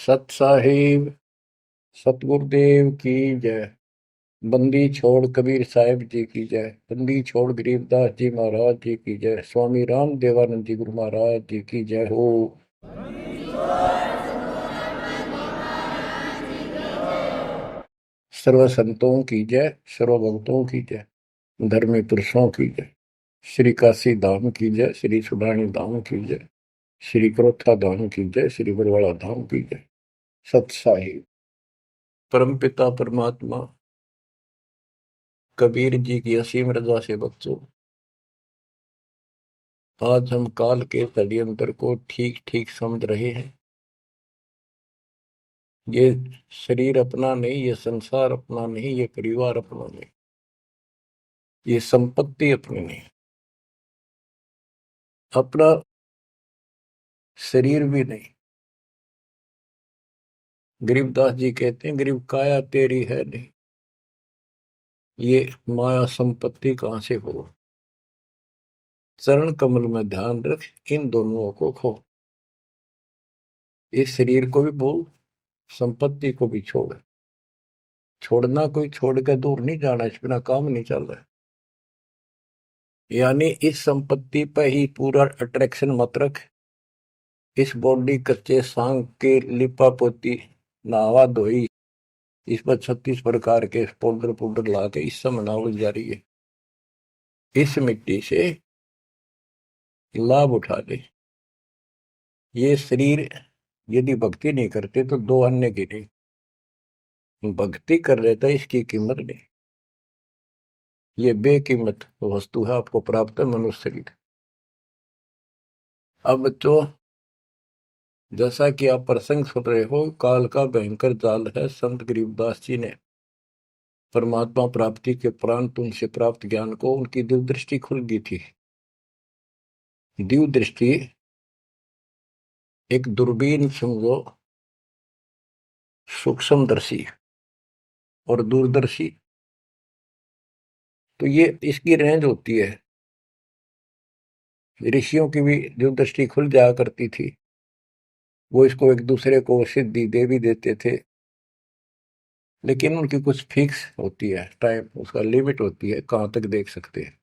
सत साहिब सतगुरुदेव की जय। बंदी छोड़ कबीर साहिब जी की जय। बंदी छोड़ गरीबदास जी महाराज जी की जय। स्वामी राम देवानंद जी गुरु महाराज जी की जय हो। सर्व संतों की जय, सर्व भक्तों की जय, धर्मी पुरुषों की जय। श्री काशी धाम की जय, श्री सुडानी धाम की जय, श्री क्रोथा धाम की जय, श्री बरवाड़ा धाम की जय। सत साहिब परम पिता परमात्मा कबीर जी की असीम रजा से बच्चों, आज हम काल के षड्यंत्र को ठीक ठीक समझ रहे हैं। ये शरीर अपना नहीं, ये संसार अपना नहीं, ये परिवार अपना नहीं, ये संपत्ति अपनी नहीं, अपना शरीर भी नहीं। गरीबदास जी कहते हैं गरीब काया तेरी है नहीं, ये माया संपत्ति कहां से हो। चरण कमल में ध्यान रख, इन दोनों को खो। इस शरीर को भी भूल, संपत्ति को भी छोड़। छोड़ना कोई छोड़ के दूर नहीं जाना, इस बिना काम नहीं चल रहा है। यानी इस संपत्ति पर ही पूरा अट्रैक्शन मत रख। इस बॉडी कच्चे सांग के लिपा पोती नहावा धोई, इस पर 36 प्रकार के पाउडर पाउडर ला के इस समय नावल जा रही है। इस मिट्टी से लाभ उठा ले। ये शरीर यदि भक्ति नहीं करते तो दो अन्य की नहीं, भक्ति कर रहे तो इसकी कीमत नहीं। ये बेकीमत वस्तु है, आपको प्राप्त है मनुष्य शरीर। अब तो जैसा कि आप प्रसंग सुन रहे हो, काल का भयंकर जाल है। संत गरीबदास जी ने परमात्मा प्राप्ति के उपरांत उनसे प्राप्त ज्ञान को उनकी दिव्य दृष्टि खुल गई थी। दिव्य दृष्टि एक दूरबीन समझो, सूक्ष्मदर्शी और दूरदर्शी। तो ये इसकी रेंज होती है। ऋषियों की भी दिव्य दृष्टि खुल जाया करती थी, वो इसको एक दूसरे को सिद्धि दे भी देते थे, लेकिन उनकी कुछ फिक्स होती है टाइम, उसका लिमिट होती है कहां तक देख सकते हैं।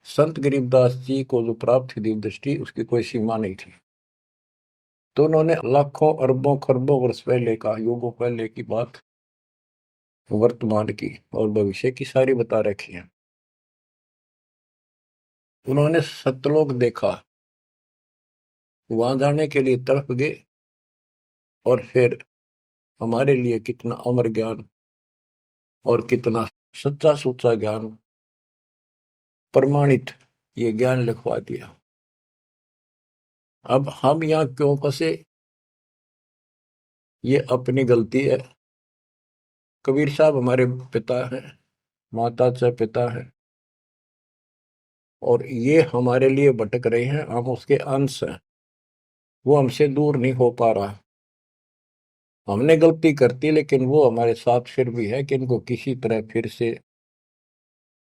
संत गरीबदास जी को जो प्राप्त थी दिव्य दृष्टि, उसकी कोई सीमा नहीं थी। तो उन्होंने लाखों अरबों खरबों वर्ष पहले का, युगों पहले की बात वर्तमान की और भविष्य की सारी बता रखी है। उन्होंने सतलोक देखा, वहां जाने के लिए तड़प गए, और फिर हमारे लिए कितना अमर ज्ञान और कितना सच्चा सुच्चा ज्ञान प्रमाणित ये ज्ञान लिखवा दिया। अब हम यहाँ क्यों फंसे, ये अपनी गलती है। कबीर साहब हमारे पिता हैं, माता से पिता है, और ये हमारे लिए भटक रहे हैं, हम उसके अंश हैं। वो हमसे दूर नहीं हो पा रहा। हमने गलती करती, लेकिन वो हमारे साथ फिर भी है कि इनको किसी तरह फिर से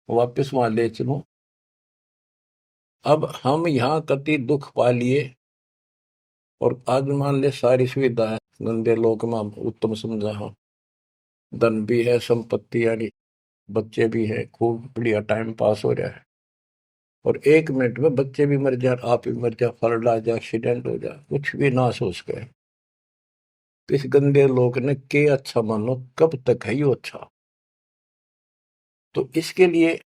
वापस वहां ले चलूं। अब हम यहाँ कति दुख पा लिए, और आज मान ले सारी सुविधा है, गंदे लोक में उत्तम समझा हो, धन भी है, संपत्ति यानी बच्चे भी है, खूब बढ़िया टाइम पास हो रहा है, और 1 मिनट में बच्चे भी मर जाए, आप भी मर जाए, फ्लड आ जाए, एक्सीडेंट हो जाए, कुछ भी नाश हो सके। तो इस गंदे लोग ने के अच्छा मानो, कब तक है यो अच्छा। तो इसके लिए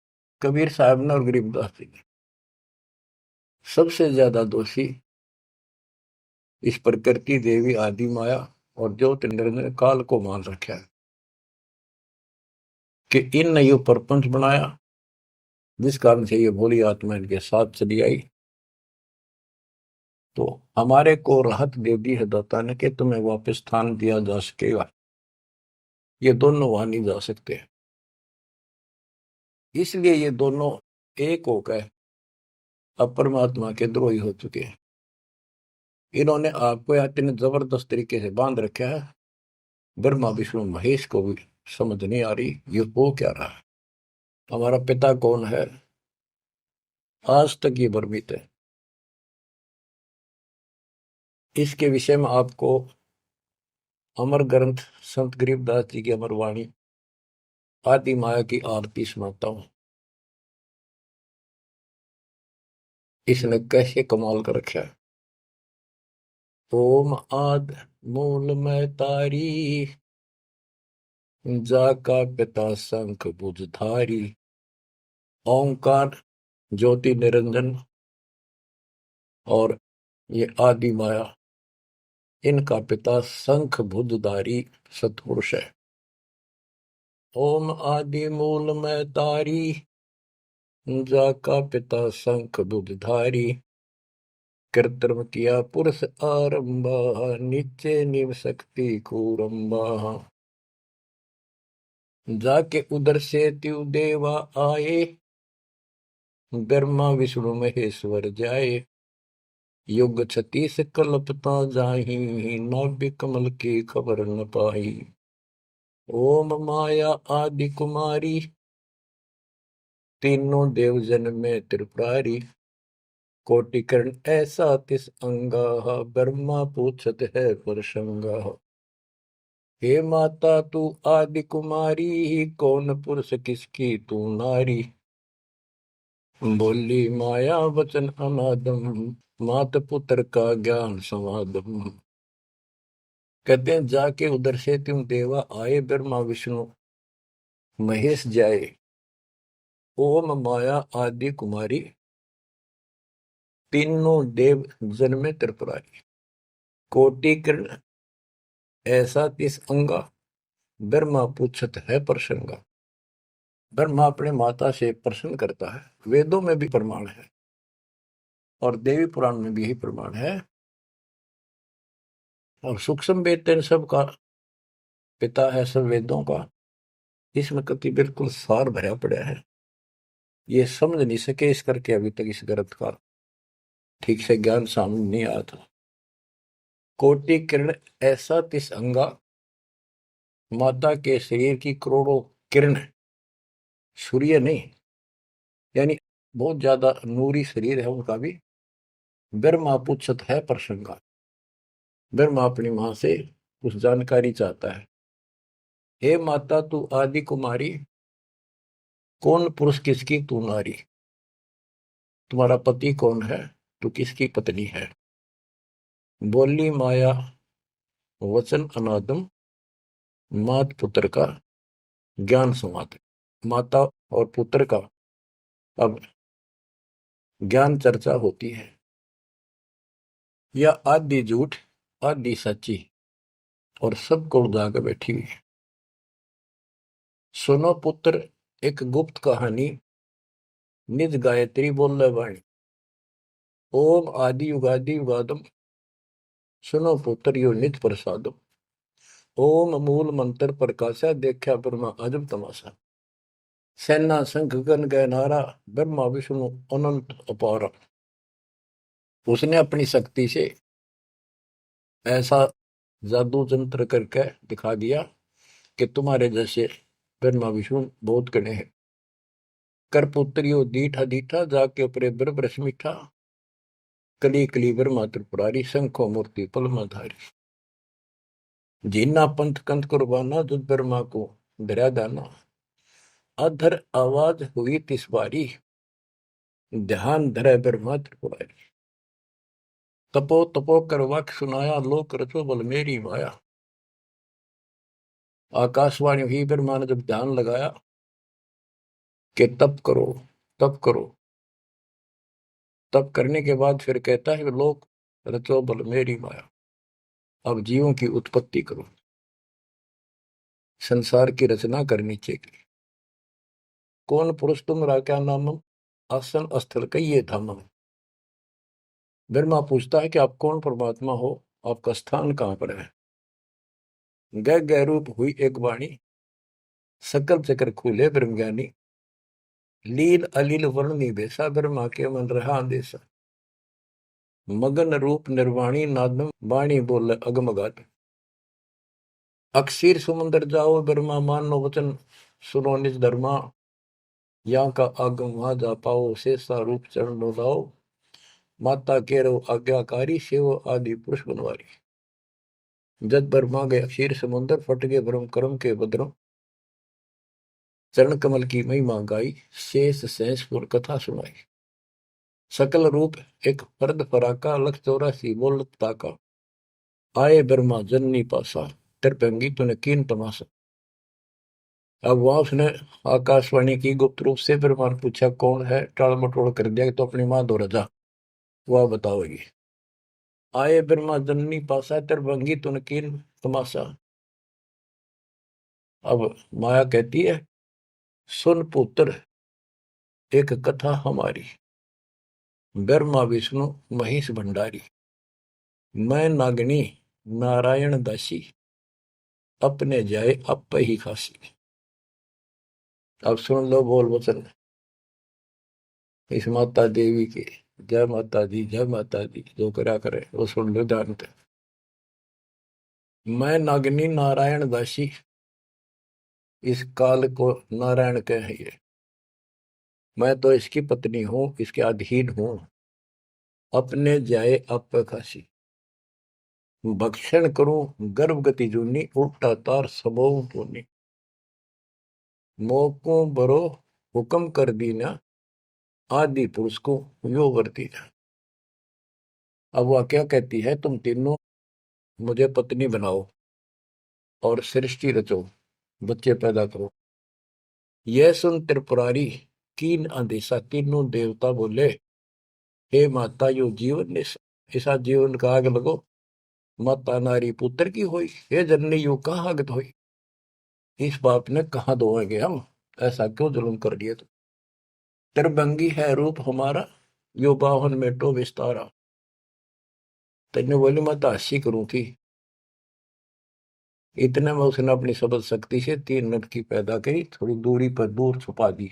कबीर साहब ने और गरीबदास जी ने सबसे ज्यादा दोषी इस प्रकृति देवी आदि माया और ज्योतिंद्र ने काल को मान रखा है कि इन ने यो प्रपंच बनाया, जिस कारण से ये भोली आत्मा इनके साथ चली आई। तो हमारे को राहत दे दी है दाता ने कि तुम्हें वापस स्थान दिया जा सकेगा, ये दोनों वहां नहीं जा सकते। इसलिए ये दोनों एक होकर अब परमात्मा के द्रोही हो चुके हैं। इन्होंने आपको इतने जबरदस्त तरीके से बांध रखा है, ब्रह्मा विष्णु महेश को भी समझ नहीं आ रही ये हो क्या रहा है। हमारा पिता कौन है, आज तक ये भ्रमित है। इसके विषय में आपको अमर ग्रंथ संत गरीबदास जी की अमर वाणी आदि माया की आरती सुनाता हूं। इसने कैसे कमाल कर रखा है। ओम आद मूल में तारी, जाका पिता शंख भुजधारी। ओंकार ज्योति निरंजन और ये आदि माया, इनका पिता शंख भुजधारी सतपुरुष है। ओम आदि मूल में तारी, जाका पिता शंख भुजधारी। कृत्रिम किया पुरुष आरंभा, नीचे निव शक्ति कूरंबा। जाके उधर से त्यु देवा आए, ब्रह्मा विष्णु महेश्वर जाए। युग 36 कल्पता जाही, नाभि कमल की खबर न पाई। ओम माया आदि कुमारी, तीनों देव जन में त्रिपुरारी। कोटि कर्ण ऐसा तिस अंगा, ब्रह्मा पूछत है परसंगा। हे माता तू आदि कुमारी, कौन पुरुष किसकी तू नारी। बोली माया वचन अनादम, मात पुत्र का ज्ञान समादम। कहते हैं जाके उधर से तुम देवा आए, ब्रह्मा विष्णु महेश जाए। ओम माया आदि कुमारी, तीनों देव जन्मे त्रिपुरारी। कोटि कर्ण ऐसा तिस अंगा, ब्रह्मा पूछत है प्रसंगा। ब्रह्मा अपने माता से प्रश्न करता है। वेदों में भी प्रमाण है और देवी पुराण में भी यही प्रमाण है। और सूक्ष्म वेद इन सब का पिता है, सब वेदों का। इसमें कति बिल्कुल सार भरा पड़ा है। ये समझ नहीं सके इस करके अभी तक इस ग्रंथ का ठीक से ज्ञान सामने नहीं आया था। कोटि किरण ऐसा तिस अंगा, माता के शरीर की करोड़ों किरण, सूर्य नहीं, यानी बहुत ज्यादा नूरी शरीर है उनका भी। ब्रह्मा पूछत है प्रसंगा। ब्रह्मा अपनी मां से कुछ जानकारी चाहता है। हे माता तू आदि कुमारी, कौन पुरुष किसकी तू नारी। तुम्हारा पति कौन है, तू किसकी पत्नी है। बोली माया वचन अनादम, मात पुत्र का ज्ञान संवाद। माता और पुत्र का अब ज्ञान चर्चा होती है। यह आदि झूठ आदि सच्ची और सबको उड़ा के बैठी हुई है। सुनो पुत्र एक गुप्त कहानी, निज गायत्री बोल वाणी। ओम आदि युगादि युगादम, सुनो पुत्र यो निज प्रसादम। ओम मूल मंत्र प्रकाशा, देखा ब्रह्मा अजब तमाशा। सेना शंख गण गय नारा, ब्रह्मा विष्णु अनंत अपारा। उसने अपनी शक्ति से ऐसा जादू जंत्र करके दिखा दिया कि तुम्हारे जैसे ब्रह्मा विष्णु बहुत गणे हैं। कर पुत्रियो दीठा दीठा, जाके उपरे ब्रह्म मीठा। कली कली ब्रह्मा त्रिपुरारी, शंखो मूर्ति पलमाधारी। जीना पंथ कंथ कुर्बाना, जुद ब्रह्मा को धरा दाना। अधर आवाज हुई तिस बारी, ध्यान धरे ब्रह्मा त्रिपुरारी। तपो तपो कर वाक्य सुनाया, लोक रचो बल मेरी माया। आकाशवाणी हुई, ब्रह्मा ने जब ध्यान लगाया कि तप करो तप करो। तप करने के बाद फिर कहता है लोक रचो बल मेरी माया। अब जीवों की उत्पत्ति करो, संसार की रचना करनी चाहिए। कौन पुरुष तुम क्या नामम, आसन स्थल कहिए धामम। ब्रह्मा पूछता है कि आप कौन परमात्मा हो, आपका स्थान कहां पर है। गह गह रूप हुई एक वाणी, सकल चक्र खुले ब्रह्मज्ञानी। लील अलील वर्णी बेसा, ब्रह्मा के मन रहा अंदेशा। मगन रूप निर्वाणी नादम, वाणी बोले अगमगात। अक्षीर समुद्र जाओ, ब्रह्मा मानो वचन सुनो निज धर्मा। यहाँ का आगम वहां जा पाओ, शेषा रूप चरण लाओ। माता केरो आज्ञाकारी शिव आदि पुरुष बनवारी। जद ब्रह्मा गया क्षीर समुद्र फट गए ब्रह्म कर्म के बद्रों। चरण कमल की महिमा गाई शेष सहसपुर कथा सुनाई। सकल रूप एक फर्द फराका लख 84 बोलत ताका। आए ब्रह्मा जननी पासा त्रिभंगी तूने कीन तमाशा। अब वहां उसने आकाशवाणी की गुप्त रूप से ब्रह्मा ने पूछा कौन है, टाल मटोल कर दिया तो अपनी मां दो रजा वह बताओगी। आए ब्रह्मा जननी पासा त्रिभंगी तूने कीन तमाशा। अब माया कहती है सुन पुत्र एक कथा हमारी। ब्रह्मा विष्णु महेश भंडारी। मैं नागनी नारायण दासी अपने जाए अप ही खासी। अब सुन लो बोल वचन इस माता देवी के। जय माता दी जय माता दी जो करा करे वो सुन लो जानते। मैं नागनी नारायण दासी इस काल को नारायण कहिए। मैं तो इसकी पत्नी हूं इसके अधीन हूं। अपने जाए अप खासी भक्षण करूं गर्भगति जूनी उल्टा तार सबों टूनी। मोको बरो हुक्म कर दीना आदि पुरुष को यो वर्ती। अब वह क्या कहती है तुम तीनों मुझे पत्नी बनाओ और सृष्टि रचो बच्चे पैदा करो। यह सुन त्रिपुरारी कीन आदेशा तीनों देवता बोले हे माता यो जीवन ऐसा जीवन का आग लगो। माता नारी पुत्र की होई हे जननी यू कहाँ आगत हुई। इस बाप ने कहाँ दोएंगे हम, ऐसा क्यों जुल्म कर दिए तुम। त्रिभंगी है रूप हमारा यो बाहन में टो विस्तारा। तेने बोली मैं तो हंसी करूं थी। इतने में उसने अपनी सबल शक्ति से 3 नट की पैदा करी थोड़ी दूरी पर दूर छुपा दी।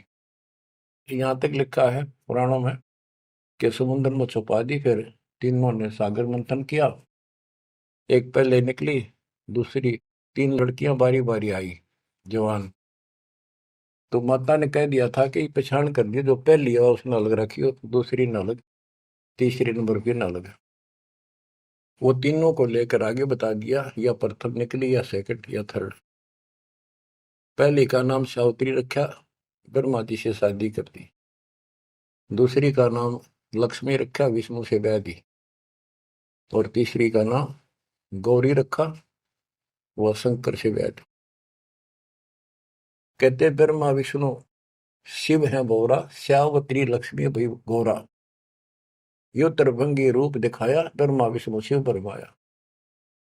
यहां तक लिखा है पुराणों में कि समुद्र में छुपा दी। फिर तीनों ने सागर मंथन किया। एक पहले निकली दूसरी 3 लड़कियां बारी बारी आई जवान। तो माता ने कह दिया था कि पहचान कर दी जो पहली है उसने अलग रखी हो दूसरी न अलग तीसरी नंबर की न अलग। वो तीनों को लेकर आगे बता दिया या प्रथम निकली या सेकंड या थर्ड। पहली का नाम सावित्री रखा ब्रह्मा जी से शादी कर दी। दूसरी का नाम लक्ष्मी रखा विष्णु से ब्याह दी। और तीसरी का नाम गौरी रखा वह शंकर से ब्याह दी। कहते ब्रह्मा विष्णु शिव है बोरा श्यावत्री लक्ष्मी भई गौरा। यो त्रिभंगी रूप दिखाया ब्रह्मा विष्णु शिव बरमाया।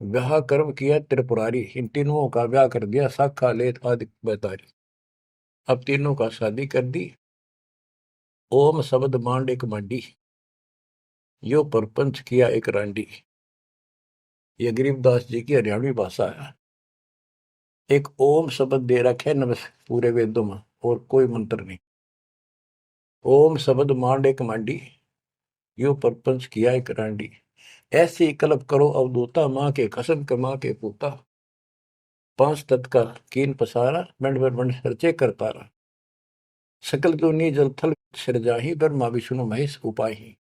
ब्याह कर्म किया त्रिपुरारी इन तीनों का ब्याह कर दिया साखा लेत आदि बैतारी। अब तीनों का शादी कर दी। ओम शब्द मांड एक मंडी यो परपंच किया एक रांडी। ये गरीबदास जी की हरियाणवी भाषा है। एक ओम शब्द दे रखे नमस पूरे वेदों में और कोई मंत्र नहीं। ओम शब्द मांड एक मांडी यो परपंच किया एक रांडी। ऐसी कल्प करो अवधूता माँ के कसम कमा के पूता। 5 तत्व का कीन पसारा मंड मंड सर्चे करता रहा। सकल दुनी जल थल सिरजाही ब्रह्मा विष्णु महेश उपाही।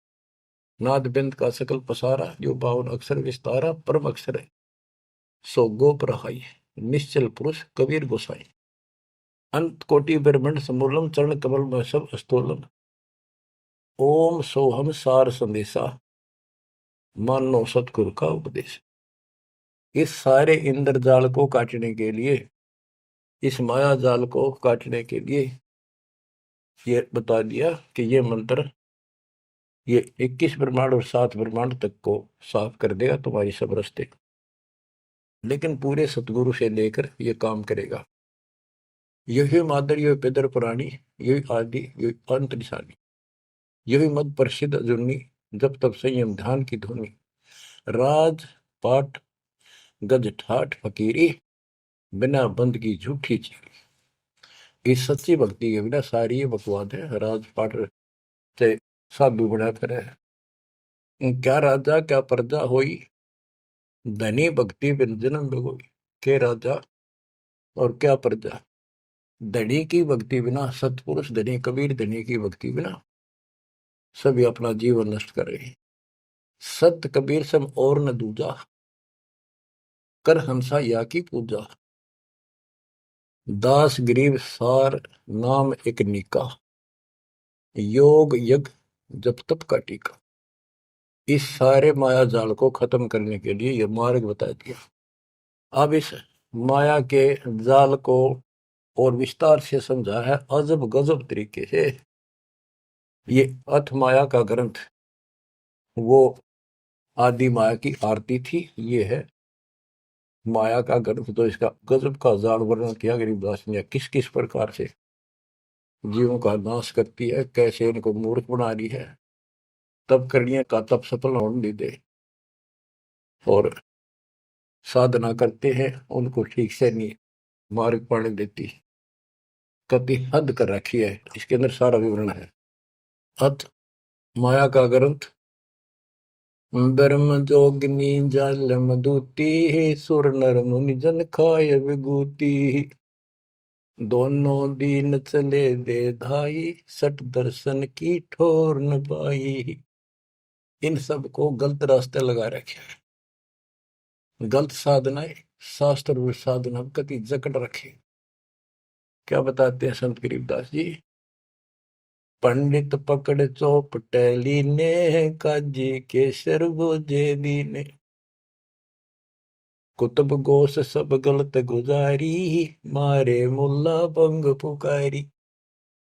नाद बिंद का सकल पसारा जो 52 अक्षर विस्तारा परम अक्षर है सो गोप रहाई। निश्चल पुरुष कबीर गोसाई। अंत कोटि ब्रह्मंड समूलम चरण कमल में सब अस्तोलम। ओम सोहम सार संदेशा मानो सतगुरु का उपदेश। इस सारे इंद्रजाल को काटने के लिए इस माया जाल को काटने के लिए ये बता दिया कि ये मंत्र ये 21 ब्रह्मांड और 7 ब्रह्मांड तक को साफ कर देगा तुम्हारी सब रास्ते। लेकिन पूरे सतगुरु से लेकर ये काम करेगा। यही मादर यही पिदर पुरानी यही आदि यही अंत निशानी। यही मद प्रसिद्ध जुन्नी जब तब संयम ध्यान की धुनी। राज पाठ गज ठाठ फकीरी बिना बंद की झूठी चीरी। इस सच्ची भक्ति के बिना सारी ये बकवाद है। राज पाठ से साधु बना करे क्या राजा क्या प्रजा होई धनी भक्ति बिन जन्म भगोई। के राजा और क्या प्रजा। धनी की भक्ति बिना सतपुरुष धनी कबीर धनी की भक्ति बिना सभी अपना जीवन नष्ट कर रहे हैं। सत कबीर सम और न दूजा, कर हंसा या की पूजा। दास गरीब सार नाम एक नीका, योग यज्ञ जप तप का टीका। इस सारे माया जाल को खत्म करने के लिए यह मार्ग बता दिया। अब इस माया के जाल को और विस्तार से समझा है अजब गजब तरीके से। ये अथ माया का ग्रंथ वो आदि माया की आरती थी, ये है माया का ग्रंथ। तो इसका गजब का जाल वर्णन किया गरीबदास ने, किस किस प्रकार से जीवों का नाश करती है, कैसे इनको मूर्ख बना रही है, तब करने का तब सफल होने नहीं दे, और साधना करते हैं उनको ठीक से नहीं मार्ग पाने देती, कति हद कर रखी है। इसके अंदर सारा विवरण है। अथ माया का ग्रंथ। ब्रह्म जोगिनी जल मधुती, सुर नर मुनि जन खाय विभूति। दोनों दीन चले दे धाई, सट दर्शन की ठोर न पाई। इन सब को गलत रास्ते लगा रखे हैं, गलत साधनाएं, शास्त्र और साधना कति जकड़ रखे। क्या बताते हैं संत गरीबदास जी? पंडित पकड़ चौपटेली ने, काजी केसर बोझे दीने। कुतुब गोस सब गलत गुजारी, मारे मुल्ला बंग पुकारी।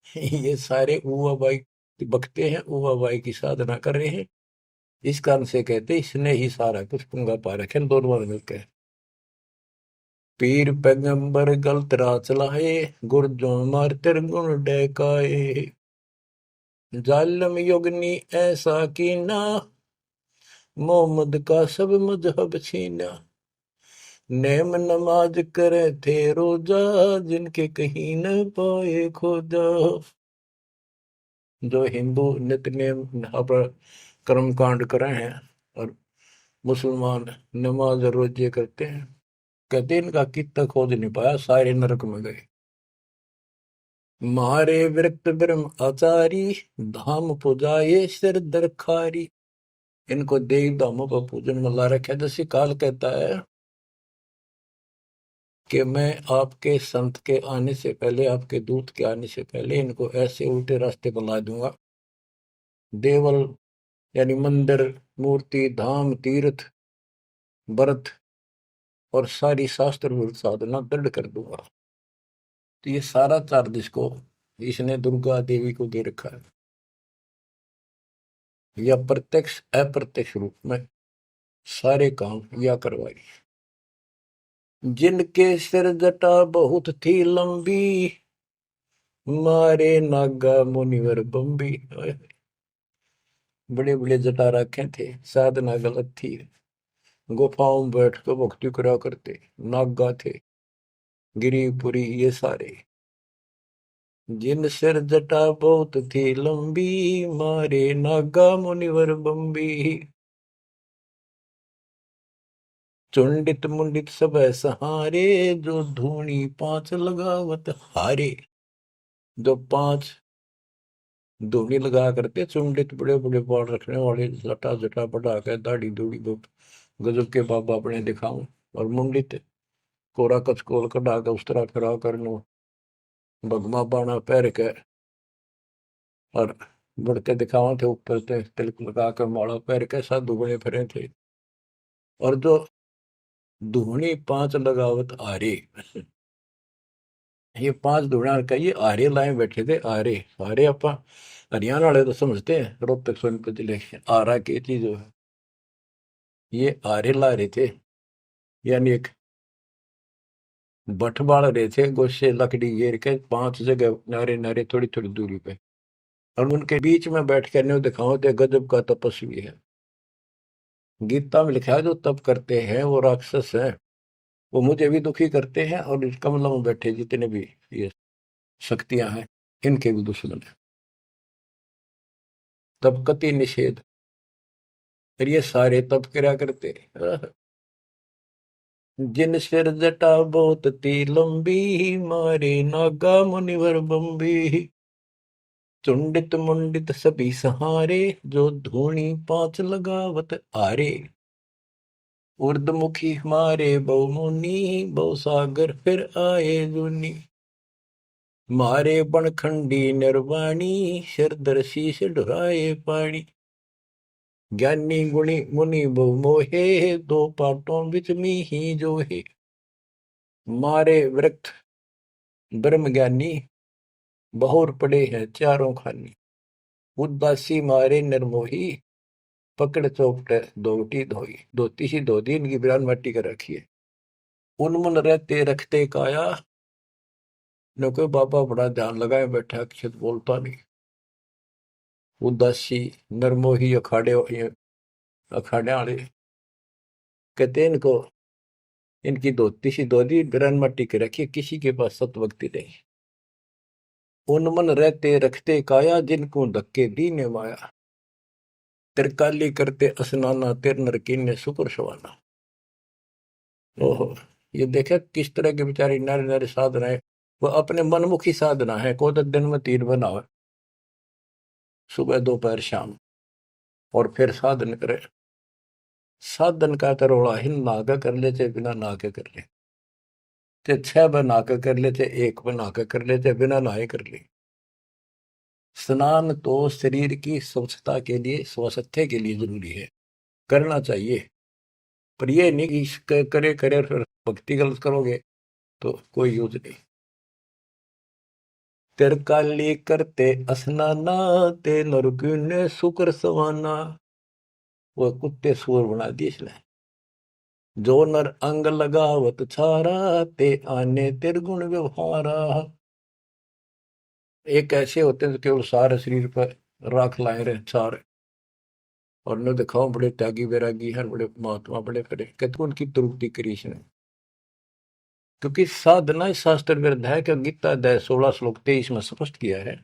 ये सारे उवा बाई बकते हैं, उवा बाई की साधना कर रहे हैं। इस कारण से कहते इसने ही सारा कुछ पुंगा पा रखे दोनों मिलकर। पीर पैगंबर गलत राह चलाए, गुरजों मार गुण डहकाए। जालिम युगनी ऐसा कीना, मोहम्मद का सब मजहब छीना। नेम नमाज करे थे रोजा, जिनके कहीं न पाए खोजा। जो हिंदू नित्य नेम कर्म कांड करे हैं और मुसलमान नमाज रोजे करते हैं, कहते इनका कितना खोज नहीं पाया, सारे नरक में गए। मारे विरक्त ब्रह्म आचारी, धाम पुजाए सिर दरखारी। इनको देव धामों पर पूजन में ला रखा। जैसे काल कहता है कि मैं आपके संत के आने से पहले, आपके दूत के आने से पहले इनको ऐसे उल्टे रास्ते पर ला दूंगा। देवल यानी मंदिर, मूर्ति, धाम, तीर्थ, व्रत और सारी शास्त्र विरुद्ध साधना दृढ़ कर दूंगा। तो ये सारा चार्ज इसको इसने दुर्गा देवी को दे रखा है, या प्रत्यक्ष अप्रत्यक्ष रूप में सारे काम या करवाई। जिनके सिर जटा बहुत थी लंबी, मारे नागा मुनिवर बम्बी। बड़े बड़े जटा रखे थे, साधना गलत थी, गुफाओं में बैठ कर भक्ति करा करते, नागा थे, गिरिपुरी ये सारे। जिन सिर जटा बहुत थी लंबी, मारे नागा मुनिवर बम्बी। चुंडित मुंडित सब सहारे, जो धूनी पांच लगावत हारे। जो पांच धूनी लगा करते, चुंडित बड़े बड़े बाल रखने वाले, जटा जटा बढ़ा के दाढ़ी दूढ़ी गजब के बाबा अपने दिखाऊं, और मुंडित कोरा कचकोल कढ़ा के उस तरह करा करनो, भगमा बाणा पैर के और बढ़ते दिखावा थे, ऊपर से तिलक लगा कर माला पैर के साधु बने फिरे थे। और जो धूनी पांच लगावत आरे, ये पांच धूणा का ये आरे लाए बैठे थे। आरे आरे अपा हरियाणा वाले तो समझते हैं, रोहतक सोनीपत जिले के आरा की चीज है। ये आरे ला रहे थे, यानी एक बठ बाल रहे थे, गोशे लकड़ी घेर के पांच जगह नारे नारे थोड़ी थोड़ी दूरी पे, और उनके बीच में बैठ कर न्यू दिखाओ थे गजब का तपस्वी है। गीता में लिखा है जो तप करते हैं वो राक्षस है, वो मुझे भी दुखी करते हैं, और इस कमलों में बैठे जितने भी ये शक्तियां हैं इनके भी दुश्मन है। तब कति निषेध, फिर ये सारे तप करा करते। जिन सिर जटा बहुत ती लंबी, मारे नागा मुनिवर बम्बी। चुंडित मुंडित सभी सहारे, जो धूणी पांच लगावत आरे। उर्दमुखी हमारे बहुमुनि, बहु सागर फिर आए जुनी। मारे बनखंडी निर्वाणी, सिरदर शीश ढुराए पानी। ज्ञानी गुणी मुनि बहु मोहे, दो पाटों बिच ही जो है। मारे वृक्ष ब्रह्म ज्ञानी, बहुर पड़े हैं चारों खानी। उदासी मारे निर्मोही, पकड़ चौपट दोटी धोई। दो तीसी दो दिन की बिरान मट्टी कर रखी है। उनमुन रहते रखते काया, न कोई बाबा बड़ा ध्यान लगाए बैठा, अक्षत बोलता नहीं। उदासी निर्मोही अखाड़े अखाड़े वाले कहते इनको, इनकी दो तीसी दो दिन बिरान मट्टी कर रखी है, किसी के पास सतभक्ति नहीं। उनमन रहते रखते काया, जिनको धक्के दीने माया। तिरकाली करते स्नाना, तिर नर कीने शुक्र सवाना। ओहो, ये देखा किस तरह के बेचारी नारी नारी साधना है। वो अपने मनमुखी साधना है। को तो दिन में 3 बनावे, सुबह दोपहर शाम, और फिर साधन करे। साधन का तरोड़ा हिन ना के कर ले, चाहे बिना ना के कर ले, चाहे 6 बना के कर ले, चाहे 1 बना के कर ले, चाहे बिना नहाए कर ले। स्नान तो शरीर की स्वच्छता के लिए, स्वास्थ्य के लिए जरूरी है, करना चाहिए। पर ये नहीं कि करे करे फिर भक्ति गलत करोगे तो कोई यूज नहीं। तिरकाली करते स्नाना, ते नरकुन शुक्र सवाना। वो कुत्ते सूर बना दिए इसने। जो नर अंग लगावत छारा, ते आने तिरगुण व्यवहारा। एक ऐसे होते हैं जो केवल सारे शरीर पर राख लाए रहे छार, और न दिखाओ बड़े त्यागी वैरागी हैं, बड़े महात्मा बड़े करे, कहते उनकी तृप्ति करी इसने। क्योंकि साधना इस शास्त्र विरुद्ध है कि गीता अध्याय 16 श्लोक 23 में स्पष्ट किया है,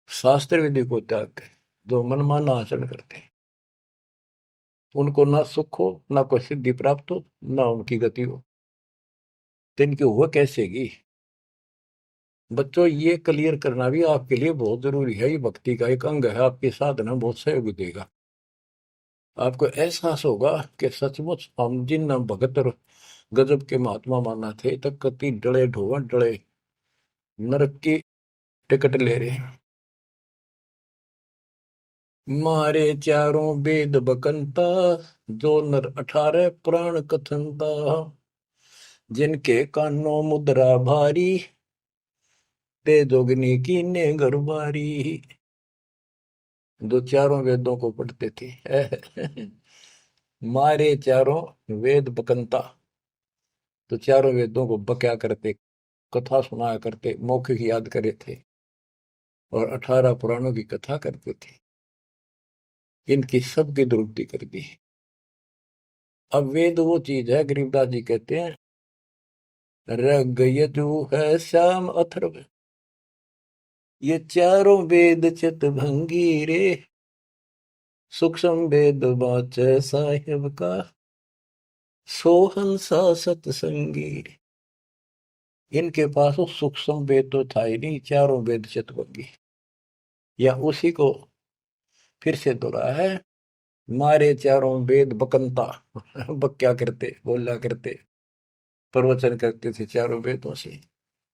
शास्त्र विधि को त्याग कर जो मनमाना आचरण करते हैं, उनको ना सुख हो, ना कोई सिद्धि प्राप्त हो, ना उनकी गति हो। तो इनकी हुआ कैसेगी? बच्चों, ये क्लियर करना भी आपके लिए बहुत जरूरी है। ये भक्ति का एक अंग है, आपकी साधना बहुत सहयोग देगा। आपको एहसास होगा कि सचमुच हम जिन भगत और गजब के महात्मा माना थे, तक कति डले ढोवा डले नरक की टिकट ले रहे हैं। मारे चारों वेद बकंता, जो नर 18 पुराण कथनता। जिनके कानों मुद्रा भारी, ते जोगनी कीने गरबारी। जो चारों वेदों को पढ़ते थे। मारे चारों वेद बकंता, तो चारों वेदों को बक्या करते, कथा सुनाया करते, मौखिक याद करे थे, और 18 पुराणों की कथा करते थे। इनकी सबकी दुरुक्ति कर दी। अब वेद वो चीज है, गरीबदास जी कहते हैं, रग यजु है श्याम अथर्व, ये चारों वेद चित भंगी रे। सूक्ष्म वेद बाचे साहिब का, सोहंसा सतसंगी। इनके पास वो सूक्ष्म वेद तो था ही नहीं, चारों वेद चित भंगी। या उसी को फिर से दोहरा है, मारे चारों वेद बकंता। बक्या करते, बोला करते, प्रवचन करते थे चारों वेदों से,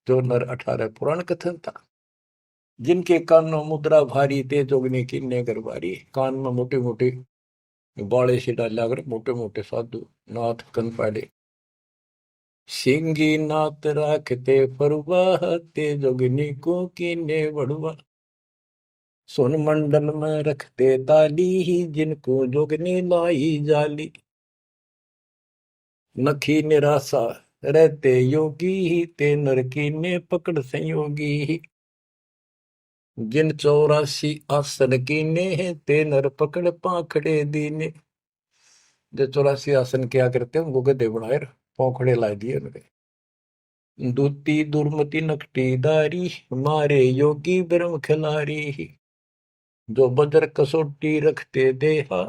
जो नर 18 पुराण कथन था। जिनके कानों मुद्रा भारी, ते जोगने की ने गरबारी। कान में मोटे मोटे बाले से डाला कर, मोटे मोटे साधु नाथ कन पाड़े। सिंगी नाथ राखते फरुआ, ते जोगनी को कीने बड़ुआ। सुन मंडल में रखते ताली, जिनको जोगनी लाई जाली। नखी निराशा रहते योगी, ते नर कीने पकड़ संयोगी। जिन 84 आसन कीने, ते नर पकड़ पाखड़े दीने। जो 84 आसन क्या करते हैं, उनको गधे बनाए पौखड़े ला दिए उनके। दूती दुर्मति नकटी दारी, मारे योगी ब्रह्म खिलारी। जो बजर कसोटी रखते देहा,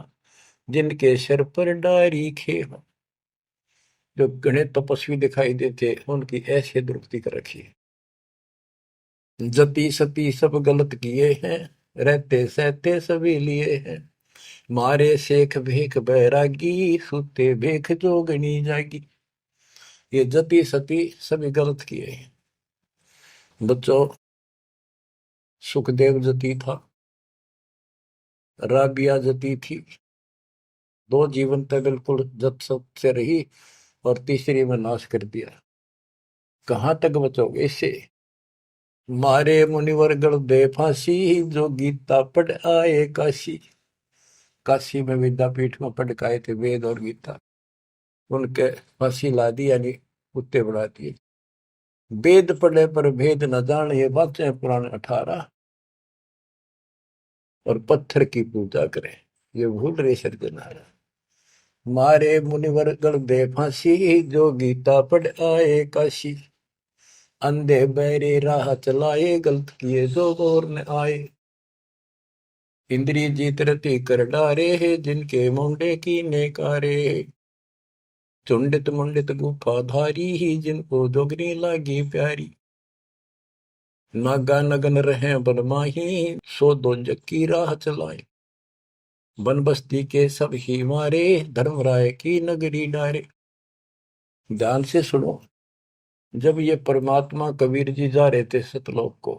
जिनके सर पर डारी खेहा। जो गणे तपस्वी दिखाई देते, उनकी ऐसे दुरुक्ति कर रखी है। जति सती सब गलत किए हैं, रहते सहते सभी लिए हैं। मारे शेख भेख बैरागी, सुते भेख जोगनी जागी। ये जति सती सभी गलत किए हैं। बच्चों, सुखदेव जति था, राबिया जति थी। दो जीवन तक बिल्कुल जत सत से रही और तीसरी में नाश कर दिया। कहां तक बचोगे इससे? मारे मुनिवर गण दे फांसी, जो गीता पढ़ आए काशी। काशी में विद्यापीठ में पढ़ के आए थे वेद और गीता, उनके फांसी ला दी, यानी कुत्ते बना दिए। वेद पढ़े पर भेद न जाने, ये बातें पुराण 18। और पत्थर की पूजा करें, ये भूल रहे सृजनहारा। मारे मुनिवर गण दे फांसी, जो गीता पढ़ आए काशी। अंधे बहरे राह चलाए, गलत किए जो और न आए। इंद्रिय जीत रति कर डारे है, जिनके मुंडे की नेकारे। चुंडित मुंडित गुफा धारी ही, जिनको जोगनी लागी प्यारी। नागा नगन रहे बनमाही, सो दो की राह चलाए। वन बस्ती के सब ही मारे, धर्मराय की नगरी डारे। ध्यान से सुनो। जब ये परमात्मा कबीर जी जा रहे थे सतलोक को,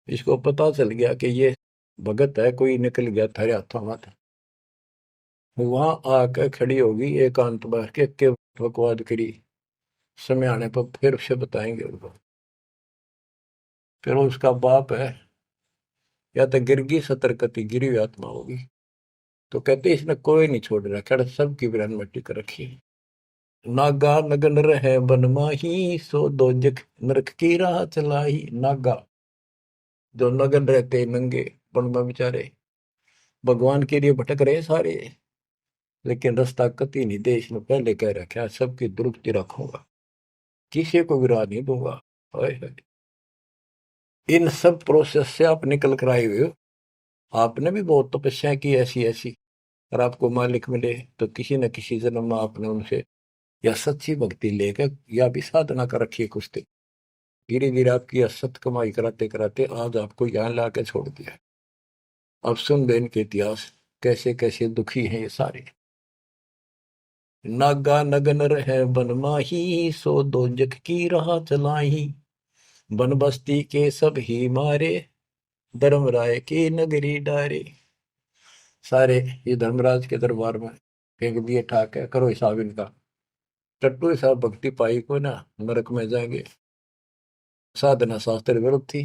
इसको पता चल गया कि ये भगत है, कोई निकल गया थारे हाथों में। वहां आकर खड़ी होगी एकांत बार के बकवाद करी। समय आने पर फिर उसे बताएंगे उनको। फिर उसका बाप है, या तो गिरगी सतर्कती गिरी हुई आत्मा होगी। तो कहते इसने कोई नहीं छोड़ रखा, सबकी बिरान मट्टी कर रखी। नागा नगन रहे बनमाही, सो दो जख नरक की राह चलाई। नागा जो नगन रहते नंगे वन में बेचारे, भगवान के लिए भटक रहे सारे, लेकिन रास्ता कति नहीं देश ने पहले कह रखा, सबकी दुरुक्ति रखूंगा, किसी को विराह नहीं दूंगा। हाय हाय। इन सब प्रोसेस से आप निकल कर आए हुए हो। आपने भी बहुत तपस्या की ऐसी ऐसी, और आपको मालिक मिले तो किसी न किसी जन्म में आपने उनसे या सच्ची भक्ति लेकर या भी साधना कर रखी है कुछ दिन। धीरे धीरे आपकी असत कमाई कराते कराते आज आपको यहाँ ला के छोड़ दिया। अब सुन दे इनके इतिहास, कैसे कैसे दुखी हैं ये सारे। नागा नगन रहे बनमाही, सो दो जग की राह चलाई। बन बस्ती के सब ही मारे, धर्मराय की नगरी डारे। सारे ये धर्मराज के दरबार में फेंक दिए ठाक है, करो हिसाब इनका। टट्टू हिसाब भक्ति पाई को ना नरक में जाएंगे। साधना शास्त्र विरुद्ध थी,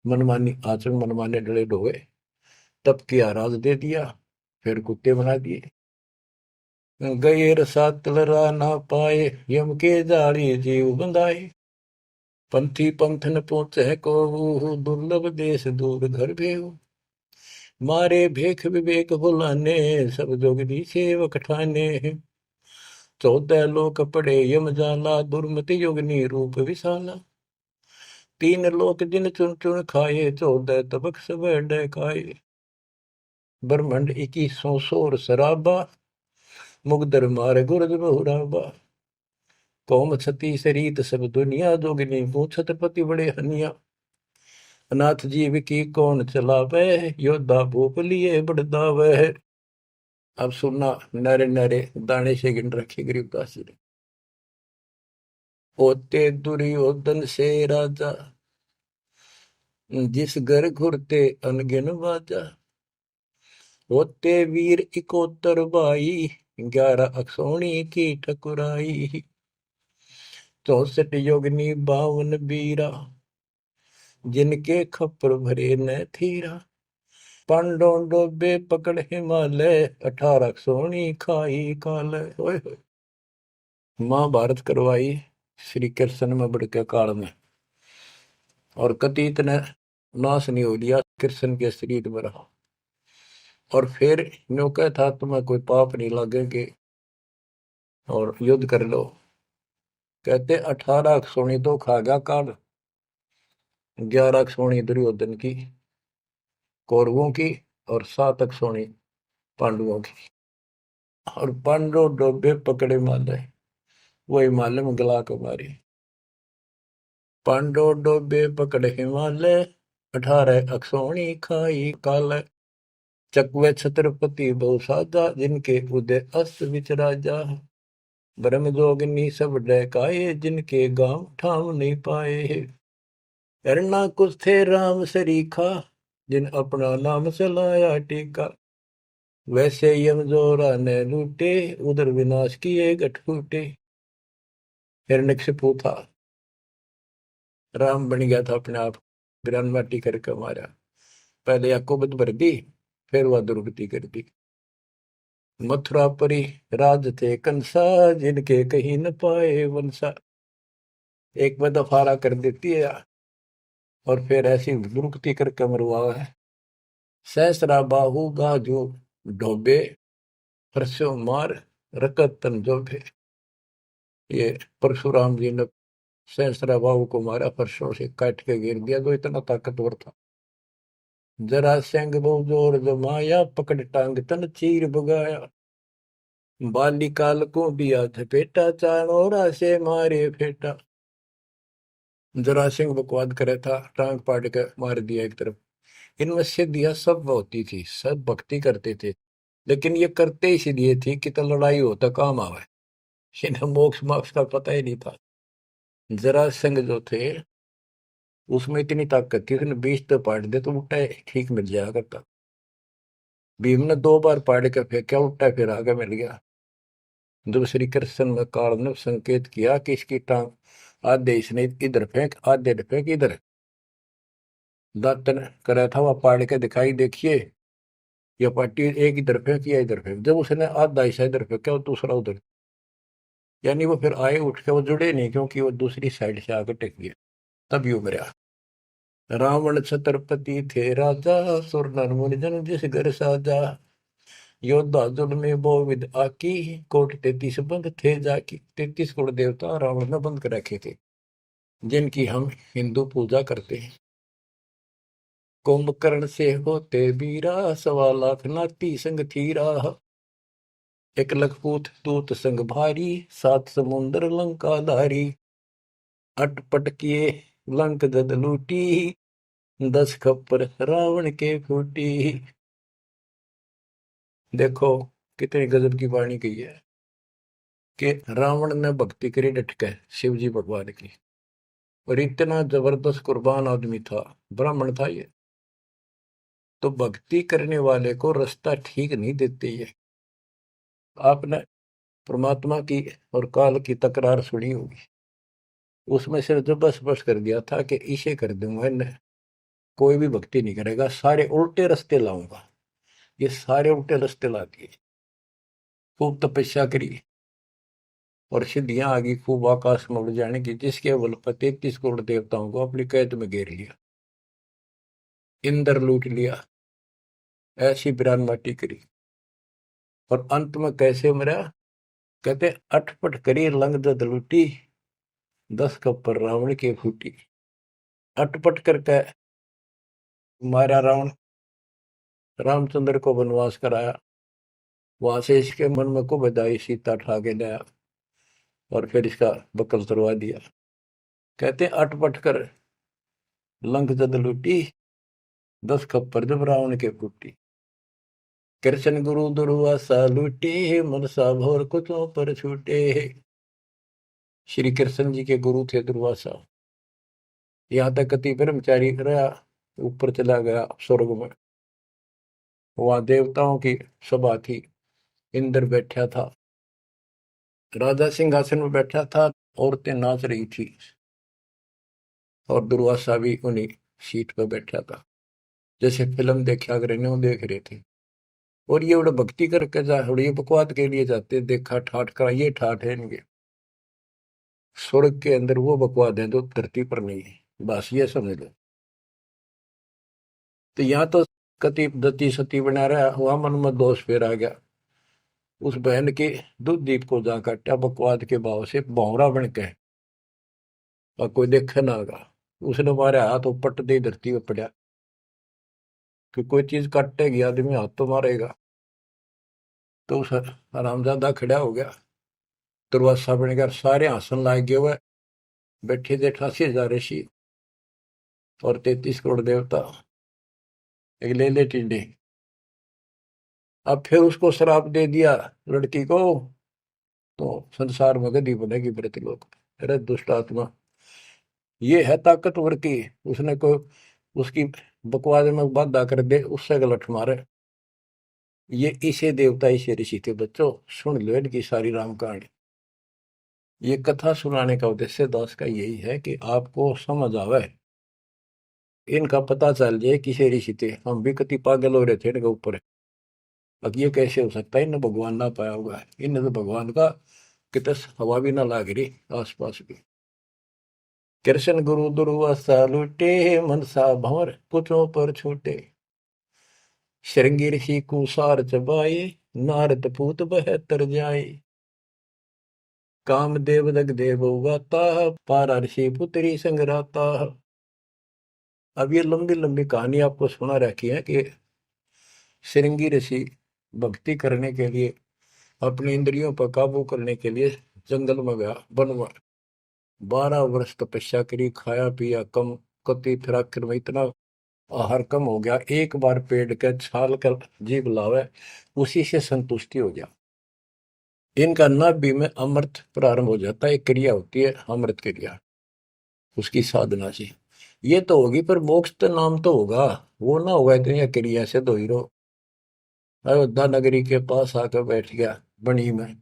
मनमानी आचरण मनमाने डले ढोए, तब किया राज दे दिया, फिर कुत्ते बना दिए। गैर सात लरा ना पाए, यम के जाली जीव बंधाए। पंथी पंथ न पहुंचे को, दुर्लभ देश दूर घर भेऊ। मारे भेख विवेक भुलाने, सब जोगनी सेवक ठाने। 14 लोक पड़े यम जाला, दुर्मति योगनी रूप विशाला। 3 लोक जिन चुन चुन खाए, 14 तबक सब डकाए। ब्रह्मंड 21 सोर शराबा, मुगदर मार गुरद बहुराबा। कौम छती शरीत सब दुनिया, जोगनी पूछत पति बड़े हनिया। अनाथ जीव की कौन चलावे, योद्धा भूप लिए बड़दावे। अब सुनना, नारे नारे दाने से गिन रखे गरीबदास जी ने। होते दुर्योधन से राजा, जिस घर घुरते अनगिन बाजा। होते वीर इकोतर भाई, 11 अक्षौणी की ठकुराई। 64 योगनी 52 बीरा, जिनके खप्पर भरे न थीरा। पांडों डोबे पकड़ हिमालय, 18 अक्षौणी खाई काल। महाभारत करवाई श्री कृष्ण में बड़के काल में, और कति इतने नाश नहीं हो लिया कृष्ण के शरीर में रहा। और फिर न्यो क्या था, तुम्हें कोई पाप नहीं लगेगे और युद्ध कर लो। कहते 18 अक्षौणी तो खा गया काल, 11 अक्षौणी दुर्योधन की कौरवों की, और 7 अक्षौणी पांडवों की। और पांडव डोबे पकड़े माले, वो हिमालय में गला को मारी। पांडो डोबे पकड़ हिमालय, 18 अक्षौणी खाई काल। चकवे छत्रपति बहु साजा, जिनके उदय अस्त विचराजा। ब्रह्म जोगिनी सब डहकाए, जिनके गांव ठाम नहीं पाए। करना कुछ थे राम सरीखा, जिन अपना नाम चलाया टीका। वैसे यम जोरा ने लूटे, उधर विनाश किए गठ फूटे। हिरण्यकशिपु था, राम बन गया था अपने आप, गिरान माटी करके मारा। पहले याकोबत भर दी, फिर वह दुर्गति कर दी। मथुरापुरी राज थे कंसा, जिनके कहीं न पाए वंशा। एक में दफारा कर देती है और फिर ऐसी दुर्गति करके मरवा है। सहस्रा बाहु गाजो ढोबे, परसों मार रकत तन जोबे। ये परशुराम जी ने सहस्रा बाहु को मारा, परसों से काट के गिर दिया, जो इतना ताकतवर था। जरा सिंह बहु जोर जमाया, पकड़ टांग तन चीर भगाया। बालिकाल को दिया झपेटा, चाणोरा से मारे फेटा। जरा सिंह बकवाद करे था, टांग पाट के मार दिया एक तरफ। इनमें सिद्धियां सब होती थी, सब भक्ति करते थे, लेकिन ये करते इसलिए थी कि तो लड़ाई हो तो काम आवे। इन्हें मोक्ष मोक्ष का पता ही नहीं था। जरा सिंह जो थे उसमें इतनी ताकत थी, उसने 20 तो पाट दे तो उल्टा ठीक मिल जाया करता। भीम ने 2 बार पाड़ के फेंका, उल्टा फिर आगे मिल गया। जब श्री कृष्ण ने काल ने संकेत किया कि इसकी टांग आधे इसने इधर फेंक, आधे फेंक इधर, दातन करा था वह पाड़ के दिखाई, देखिए यह पार्टी एक इधर फेंक या इधर फेंक। जब उसने आधा हिस्सा इधर फेंका और दूसरा उधर, यानी वो फिर आए उठ के, वो जुड़े नहीं क्योंकि वो दूसरी साइड से आकर टेक गया, तब यू मरा। रावण छत्रपति थे राजा, सुर नर मुनि जन जिस घर साजा। योद्धा जुल में बहुविध आकी, कोट 33 बंद थे जाकी। 33 कोट देवता रावण ने बंद कर रखे थे, जिनकी हम हिंदू पूजा करते हैं। कुंभकर्ण से होते बीरा, 1.25 लाख नाती संग थीरा। 1 लखपूत दूत संग भारी, 7 समुंदर लंका धारी। अटपट किए लंक जद लूटी, 10 खप्पर रावण के फूटी। देखो कितनी गजब की वाणी कही है कि रावण ने भक्ति करी डट के शिव जी भगवान की, और इतना जबरदस्त कुर्बान आदमी था, ब्राह्मण था ये। तो भक्ति करने वाले को रास्ता ठीक नहीं देते ये। आपने परमात्मा की और काल की तकरार सुनी होगी, उसमें सिर्फ जो बस बस कर दिया था कि इसे कर दूंगा, इन्हें कोई भी भक्ति नहीं करेगा, सारे उल्टे रास्ते लाऊंगा। ये सारे उल्टे रास्ते ला दिए। खूब तपस्या करी और सिद्धियां आ गई, खूब आकाश में उड़ जाने की, जिसके बल पर 33 करोड़ देवताओं को अपनी कैद में घेर लिया, इंद्र लूट लिया, ऐसी बिरान माटी करी। और अंत में कैसे मरा? कहते अटपट करी लंग दद लूटी, 10 कप्पर रावण की फूटी। अटपट करके मारा रावण, रामचंद्र को वनवास कराया, वहां से इसके मन में को बधाई, सीता ठा के लाया और फिर इसका बकल तुड़वा दिया। कहते अटपट कर लंक जद लूटी, 10 खप्पर जब रावण के फूटी। कृष्ण गुरु दुर्वासा लूटे, मनसा भोर कुचों पर छूटे। श्री कृष्ण जी के गुरु थे दुर्वासा। यहाँ तक कति ब्रह्मचारी रहा, ऊपर चला गया स्वर्ग में, वहां देवताओं की सभा थी, इंद्र बैठा था, राजा सिंहासन में बैठा था, औरतें नाच रही थी और दुर्वासा भी उन्हीं सीट पर बैठा था, जैसे फिल्म देखा कर न्यू देख रहे थे। और ये बड़ा भक्ति करके जा, ये बकवाद के लिए जाते, देखा ठाठ का, ये ठाठ है इनके। स्वर्ग के अंदर वो बकवाद है जो धरती पर नहीं है, बस ये समझ लो। तो यहाँ तो कति दती सती बना रहा, वहां मन में दोष फिर आ गया। उस बहन के दूध दीप को जा काटा बकवाद के भाव से, भौरा बन के, और कोई देखे ना आगा। उसने मारे हाथ पट दे धरती पर पड़ा, कि कोई चीज काटेगी आदमी हाथ तो मारेगा। तो उस हरामजादा खड़ा हो गया, दुर्वासा बन गया, सारे हंसन लाग गए हुए। बैठे थे 88,000 ऋषि और 33 करोड़ देवता, एक ले ले टिड्डे। अब फिर उसको श्राप दे दिया लड़की को, तो संसार में गति बनेगी मृतलोक। अरे दुष्ट आत्मा, ये है ताकतवर की, उसने को उसकी बकवास में बाधा कर दे, उससे गलत मारे। ये इसे देवता इसे ऋषि थे बच्चों, सुन लो इनकी सारी राम कहानी। ये कथा सुनाने का उद्देश्य दास का यही है कि आपको समझ आवे, इनका पता चल जाए किसे ऋषि थे। हम भी कति पागल हो रहे थे इनके ऊपर। अब ये कैसे हो सकता है, इन्हें भगवान ना पाया होगा, इन्हें तो भगवान का कितने हवा भी ना लाग रही आसपास भी। कृष्ण गुरु दुर्वासा लूटे, मनसा भंवर पुछों पर छूटे। श्रृंगी ऋषि कुसार चबाए, नारद पूत बहत्तर जाए। कामदेव दग देव गाता, पारा ऋषि पुत्री संगराता। अब ये लंबी लंबी कहानी आपको सुना रखी है कि श्रृंगी ऋषि भक्ति करने के लिए, अपनी इंद्रियों पर काबू करने के लिए जंगल में गया, वन में 12 वर्ष तपस्या करी, खाया पिया कम, कति फिर आखिर में इतना आहार कम हो गया, एक बार पेड़ के छाल कर जीभ लावे, उसी से संतुष्टि हो गया। इनका नाभि में अमृत प्रारंभ हो जाता है, एक क्रिया होती है अमृत क्रिया, उसकी साधना से ये तो होगी, पर मोक्ष तो नाम तो होगा, वो ना होगा तो यह क्रिया से दो ही रहो। अयोध्या नगरी के पास आकर बैठ गया बनी में।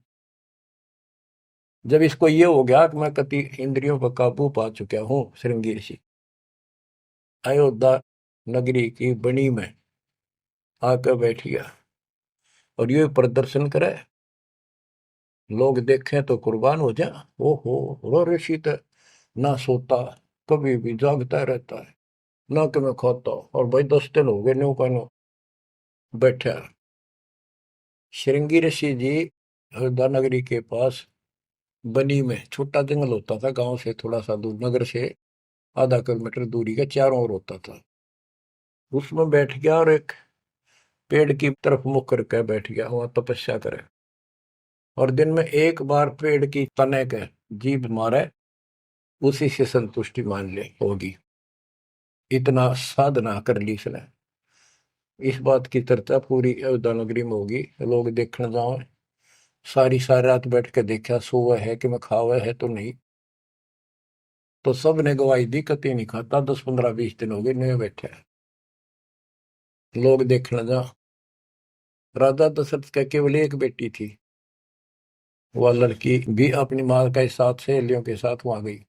जब इसको ये हो गया कि मैं कति इंद्रियों पर काबू पा चुका हूं, श्रृंगी ऋषि अयोध्या नगरी की बनी में आकर बैठ गया और ये प्रदर्शन करे, लोग देखें तो कुर्बान हो जाए। ओहो, रो ऋषि तो ना सोता, कभी भी जागता रहता है, ना कि मैं खाता। और भाई 10 दिन हो गए न्यू का न्यू बैठा। श्रृंगी ऋषि जी अयोध्या नगरी के पास बनी में छोटा जंगल होता था, गांव से थोड़ा सा दूर, नगर से आधा किलोमीटर दूरी का चारों ओर होता था, उसमें बैठ गया और एक पेड़ की तरफ मुख करके बैठ गया, वहां तपस्या करे। और दिन में एक बार पेड़ की तने के जीभ मारे, उसी से संतुष्टि मान ले होगी। इतना साधना कर ली इसने। इस बात की चर्चा पूरी अयोध्या नगरी में होगी, लोग देखने जाओ। सारी सारी रात बैठ के देखा, सोवा है कि मैं खावा है तो नहीं, तो सब ने गवाही दी कति नहीं खाता। 10 15 20 दिन हो गए नहीं बैठे, लोग देखने जा। राजा दशरथ का केवल एक बेटी थी, वह लड़की भी अपनी माँ के साथ सहेलियों के साथ वहां गई।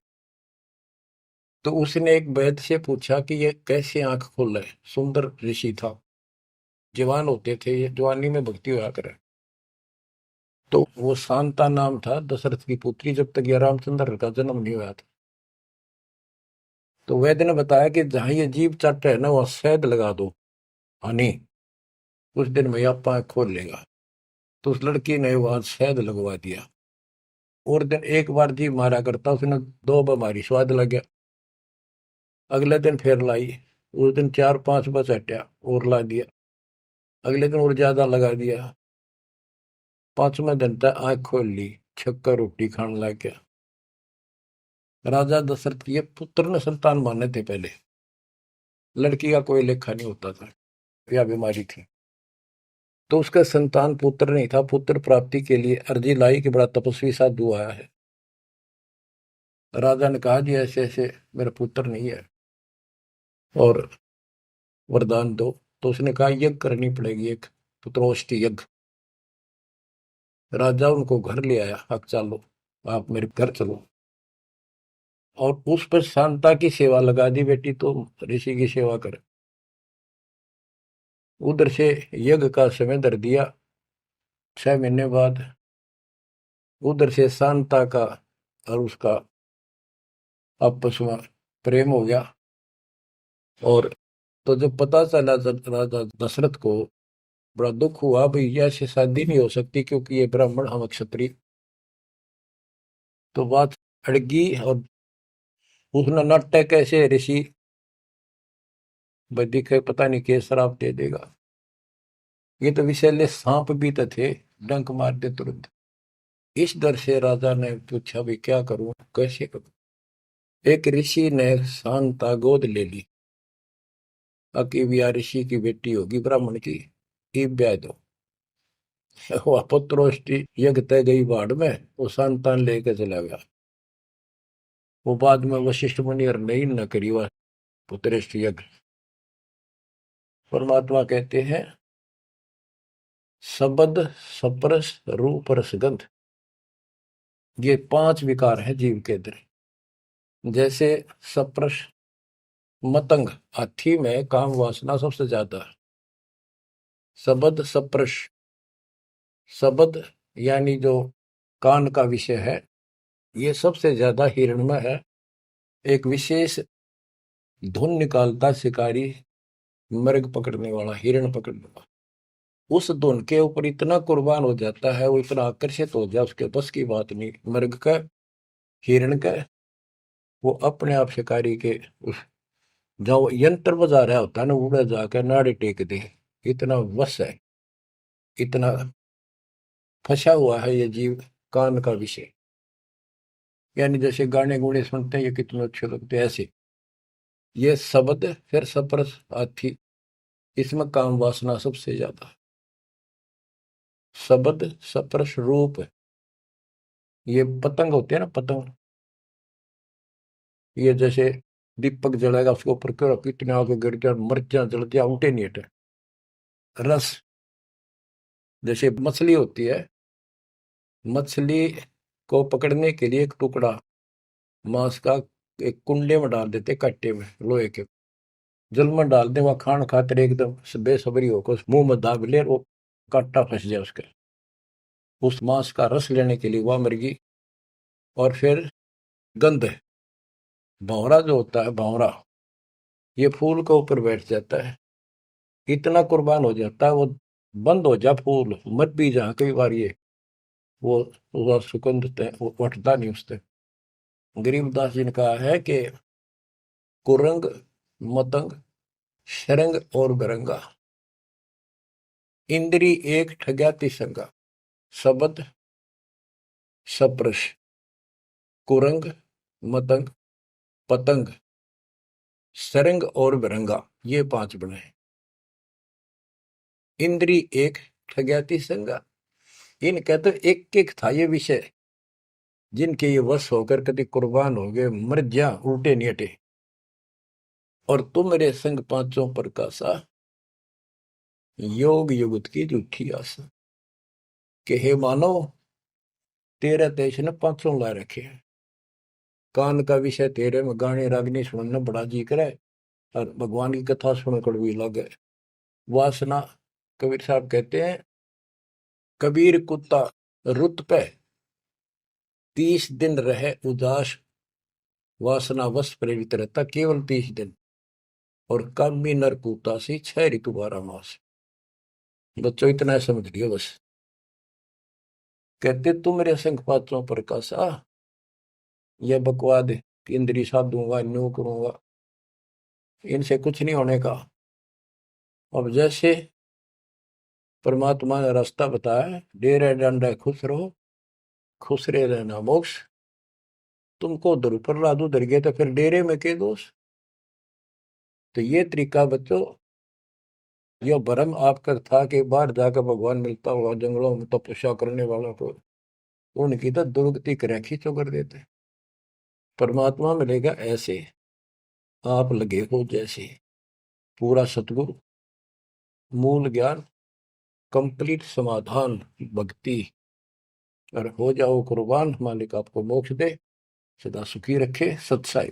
तो उसने एक वैद्य से पूछा कि ये कैसे आंख खोल रहे। सुंदर ऋषि था, जवान होते थे, ये जवानी में भक्ति हुआ करे। तो वो शांता नाम था दशरथ की पुत्री, जब तक ये रामचंद्र का जन्म नहीं हुआ था। तो वैद्य ने बताया कि जहां ये जीभ चाट है ना, वहां शहद लगा दो हनी, कुछ दिन में आप आंख खोल लेगा। तो उस लड़की ने वहां शहद लगवा दिया, और दिन एक बार जीभ मारा करता, उसने 2 बार स्वाद लग गया। अगले दिन फिर लाई, उस दिन 4 5 बस हटा और ला दिया। अगले दिन और ज्यादा लगा दिया। 5वें दिन तक आंख खोल ली, छक्कर रोटी खाने लग गया। राजा दशरथ के पुत्र ने संतान माने थे पहले, लड़की का कोई लेखा नहीं होता था, या बीमारी थी। तो उसका संतान पुत्र नहीं था। पुत्र प्राप्ति के लिए अर्जी लाई कि बड़ा तपस्वी साधु आया है। राजा ने कहा जी ऐसे ऐसे मेरा पुत्र नहीं है और वरदान दो। तो उसने कहा यज्ञ करनी पड़ेगी, एक पुत्रोष्टि यज्ञ। राजा उनको घर ले आया, अब चलो आप मेरे घर चलो, और उस पर शांता की सेवा लगा दी, बेटी तो ऋषि की सेवा करे। उधर से यज्ञ का समय धर दिया। 6 महीने बाद उधर से शांता का और उसका आपस में प्रेम हो गया। और तो जब पता चला राजा दशरथ को बड़ा दुख हुआ, भाई ये ऐसी शादी नहीं हो सकती क्योंकि ये ब्राह्मण हम क्षत्रिय। तो बात अड़गी और उसने नाटक कैसे ऋषि भाई दिखे, पता नहीं के श्राप दे देगा। ये तो विषैले सांप भी तो थे, डंक मार दे तुरंत। इस डर से राजा ने पूछा भी क्या करूं, कैसे करूं। एक ऋषि ने शांता गोद ले ली। अकीविया ऋषि की बेटी होगी ब्राह्मण की, ईब ब्याह दो। वह पुत्रोष्टि यज्ञ तय गई बाढ़ में, वो संतान लेके चला गया। वो बाद में वशिष्ठ मुनि और नहीं न करी वह पुत्रेष्टि यज्ञ। परमात्मा कहते हैं शब्द सप्रस रूप रसगंध, ये 5 विकार है जीव के अंदर। जैसे सप्रस मतंग, हाथी में काम वासना सबसे ज्यादा है। शब्द सप्रस, शब्द यानी जो कान का विषय है, ये सबसे ज्यादा हिरण में है। एक विशेष धुन निकालता शिकारी, मृग पकड़ने वाला, हिरण पकड़ने वाला, उस धुन के ऊपर इतना कुर्बान हो जाता है, वो इतना आकर्षित हो जाए, उसके बस की बात नहीं मृग का, हिरण का। वो अपने आप शिकारी के उस जो यंत्र बजा रहा होता है ना, उड़े जाकर नाड़े टेक दे, इतना वश है, इतना फंसा हुआ है ये जीव कान का विषय। यानी जैसे गाने गुणे सुनते हैं ये कितने अच्छे लगते हैं, ऐसे ये शब्द फिर सप्रस हाथी, इसमें काम वासना सबसे ज्यादा। शब्द सप्रस रूप, ये पतंग होते हैं ना, पतंग, ये जैसे दीपक जलाएगा उसके ऊपर क्यों कितने आगे गिर गया, मिर्चा जल गया, उठे नहीं हटे। रस, जैसे मछली होती है, मछली को पकड़ने के लिए एक टुकड़ा मांस का एक कुंडे में डाल देते, कट्टे में लोहे के, जल में डाल दे, वह खान खातिर एकदम बेसब्री होकर मुंह में दाब ले, वो कांटा फंस जाए उसके, उस मांस का रस लेने के लिए वह मुर्गी। और फिर गंध, भंवरा जो होता है, भंवरा, ये फूल के ऊपर बैठ जाता है, इतना कुर्बान हो जाता है वो, बंद हो जा फूल मत भी जा कई बार ये, वो सुगंध वो उठता नहीं उससे। गरीबदास जी ने कहा है कि कुरंग मतंग शरंग और गरंगा, इंद्री एक ठग्याति संगा। शब्द सप्रश, कुरंग, मतंग, पतंग, सरंग और बिरंगा, ये 5 बने। इंद्री एक ठग्याति संगा, इनका तो एक एक था ये विषय, जिनके ये वश होकर कभी कुर्बान हो गए, मर जा, उल्टे नहीं हटे। और तुम मेरे संग पांचों प्रकाशा, योग युगत की झूठी आशा। कि हे मानव, तेरे देश ने 500 ला रखे हैं, कान का विषय तेरे में गाने रागनी सुनना बड़ा जी करे, और भगवान की कथा सुन कड़वी लगे। वासना, कबीर साहब कहते हैं कबीर कुत्ता रुत पे 30 दिन रहे उदास, वासना वश प्रेरित रहता केवल 30 दिन, और कामी नर कुत्ता सी 6 ऋतु 12 मास। बच्चों इतना समझ लियो बस। कहते तुम मेरे संग पात्रों प्रकाशा, यह बकवाद इंद्री साधूंगा, न्यू करूंगा, इनसे कुछ नहीं होने का। अब जैसे परमात्मा ने रास्ता बताया, डेरे डंडा खुश रहो, खुश रहे रहना मोक्ष। तुमको उधर प्रहलाद उधर गए तो फिर डेरे में के दोष। तो ये तरीका बच्चों, यह भरम आपका था कि बाहर जाकर भगवान मिलता हुआ जंगलों में तपस्या करने वालों को, उनकी तो दुर्गति कर खींचो कर देते। परमात्मा मिलेगा ऐसे, आप लगे हो जैसे, पूरा सतगुरु, मूल ज्ञान, कंप्लीट समाधान, भक्ति, और हो जाओ कुर्बान, मालिक आपको मोक्ष दे, सदा सुखी रखे। सत्साई।